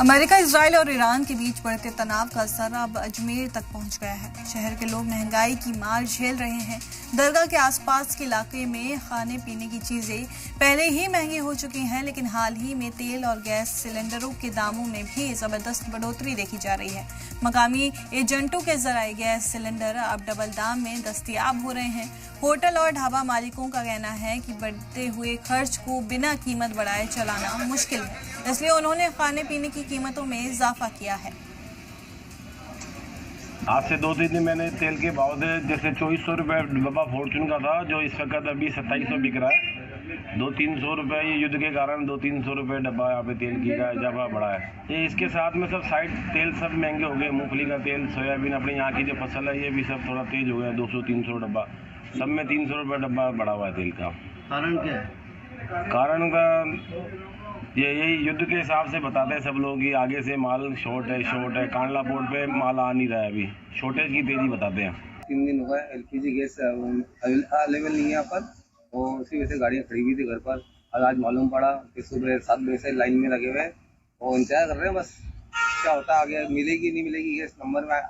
America, Israel और Iran के बीच बढ़ते तनाव का असर अब अजमेर तक पहुंच गया है। शहर के लोग महंगाई की मार झेल रहे हैं। दरगाह के आसपास के इलाके में खाने पीने की चीजें पहले ही महंगी हो चुकी हैं, लेकिन हाल ही में तेल और गैस सिलेंडरों के दामों में भी जबरदस्त बढ़ोतरी देखी जा रही है। मकामी एजेंटों के जरिए गैस सिलेंडर अब डबल दाम में दस्तयाब हो रहे हैं। होटल और ढाबा मालिकों का कहना है कि बढ़ते हुए खर्च को बिना कीमत बढ़ाए चलाना मुश्किल है, इसलिए उन्होंने खाने पीने की कीमतों में इजाफा किया है। आज से 2-3 दिन मैंने तेल के भाव दे जैसे 2400 रुपये डब्बा फॉर्चून का था, जो इस वक्त अभी 2700 बिक रहा है। 200-300 रुपये ये युद्ध के कारण 200-300 रुपये डब्बा यहाँ पे तेल की का इजाफा बढ़ा है। ये इसके साथ में सब साइड तेल सब महंगे हो गए। मूंगफली का तेल, सोयाबीन, अपने यहाँ की जो फसल है ये भी सब थोड़ा तेज हो गया। 200-300 डब्बा, सब में 300 रुपये डब्बा बढ़ा हुआ है तेल का। कारण क्या है? कारण का यही युद्ध के हिसाब से बताते हैं सब लोग कि आगे से माल शॉर्ट है। कांडला पोर्ट पे माल आ नहीं रहा है, अभी शॉर्टेज की तेजी बताते हैं। 3 दिन हुआ है, एलपीजी गैस अवेलेबल नहीं है यहाँ पर, और उसी वजह से गाड़ियाँ खड़ी हुई थी घर पर। आज मालूम पड़ा कि सुबह 7 बजे से लाइन में लगे हुए हैं और इंतजार कर रहे हैं बस क्या होता है आगे, मिलेगी नहीं मिलेगी गैस, नंबर में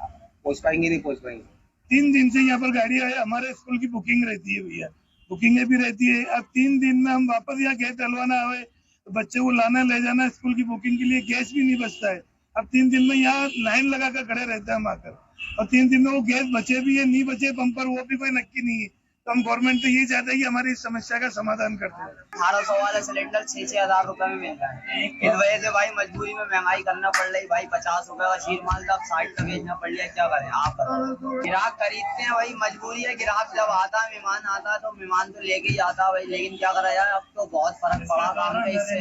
पहुँच पाएंगे नहीं पहुँच पाएंगे। 3 दिन से यहाँ पर गाड़ी है, हमारे स्कूल की बुकिंग रहती है भैया, बुकिंगें भी रहती है। अब 3 दिन में हम वापस यहाँ गैस डलवाना है तो बच्चे को लाना ले जाना स्कूल की बुकिंग के लिए, गैस भी नहीं बचता है। अब 3 दिन में यहाँ लाइन लगा कर खड़े रहते हैं हम आकर, और 3 दिन में वो गैस बचे भी है नहीं बचे पंप पर, वो भी कोई नक्की नहीं है। तो हम गवर्नमेंट से ये चाहते हैं कि हमारी इस समस्या का समाधान कर दे। 1800 वाला सिलेंडर 6-6 हजार रुपए में मिल रहा है। इस वजह से भाई मजबूरी में महंगाई करना पड़ रही। भाई 50 रुपए का शीर माल था, 60 का बेचना पड़ लिया, क्या करें आप बताओ। ग्राहक खरीदते हैं, वही मजबूरी है। ग्राहक जब आता है, मेहमान आता है तो मेहमान तो लेके ही आता है भाई, लेकिन क्या करा जाए, अब तो बहुत फर्क पड़ा काम पे इससे।